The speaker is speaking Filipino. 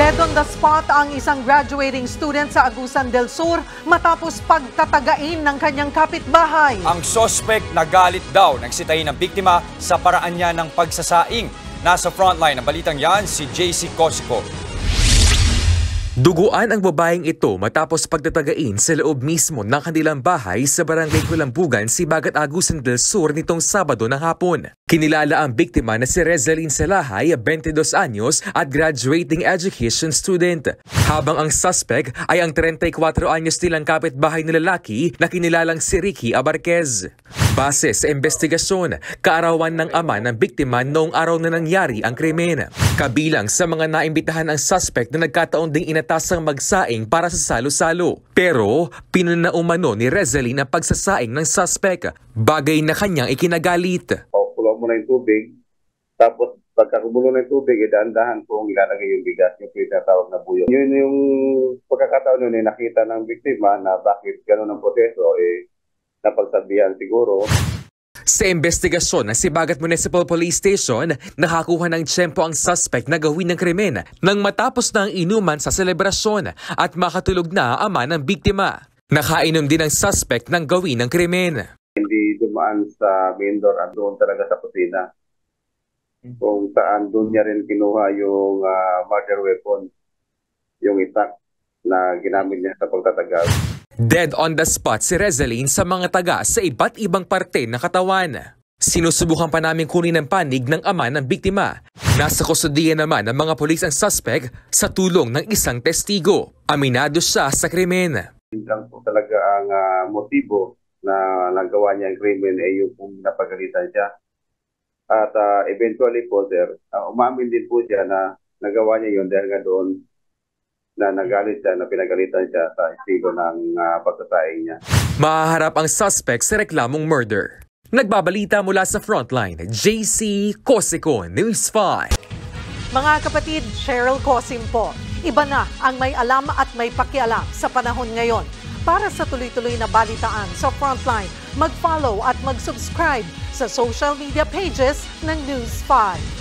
Dead on the spot ang isang graduating student sa Agusan del Sur matapos pagtatagain ng kanyang kapitbahay. Ang suspect nagalit daw ng sitahin ng biktima sa paraan niya ng pagsasaing. Nasa frontline ng balitang yan si JC Cosico. Duguan ang babaeng ito matapos pagtatagain sa loob mismo ng kanilang bahay sa barangay Kulambugan, Sibagat, Agusan del Sur nitong Sabado ng hapon. Kinilala ang biktima na si Rezaline Salahay, 22 anyos at graduating education student. Habang ang suspect ay ang 34 anyos nilang kapitbahay na lalaki na kinilalang si Ricky Abarquez. Base sa investigasyon, kaarawan ng ama ng biktima noong araw na nangyari ang krimen. Kabilang sa mga naimbitahan ang suspect na nagkataon ding inatasang magsaing para sa salo-salo. Pero pinanaumano ni Rezaline ang pagsasaing ng suspect, bagay na kanyang ikinagalit. Kulo mo na yung tubig, tapos pagkakumulo ng tubig, dahan-dahan kung ilalagay yung bigas, yung pinatawag na buyo. Yun yung pagkakataon nun, nakita ng biktima na bakit gano'n ang proseso, napagsabihan siguro. Sa investigasyon ng Sibagat Municipal Police Station, nakakuha ng tiyempo ang suspect na gawin ng krimen nang matapos na ang inuman sa selebrasyon at makatulog na ama ng biktima. Nakainom din ang suspect ng gawin ng krimen. Hindi dumaan sa main door at doon talaga sa kusina. Kung saan doon niya rin kinuha yung murder weapon, yung itak na ginamit niya sa pagtatagal. Dead on the spot si Rezaline sa mga taga sa iba't ibang parte ng katawan. Sinusubukan pa namin kunin ang panig ng ama ng biktima. Nasa kustodiya naman ng mga pulis ang suspect sa tulong ng isang testigo. Aminado siya sa krimen. Hindi lang po talaga ang motibo na nagawa niya ang krimen ay yung kung napagalitan siya. At eventually po sir, umamin din po siya na nagawa niya yun dahil nga doon na nagalit siya, na pinagalitan siya sa estilo ng pagsasaing niya. Mahaharap ang suspect sa reklamong murder. Nagbabalita mula sa frontline, JC Cosico, News 5. Mga kapatid, Cheryl Cosim po. Iba na ang may alam at may pakialam sa panahon ngayon. Para sa tuloy-tuloy na balitaan sa frontline, mag-follow at mag-subscribe sa social media pages ng News 5.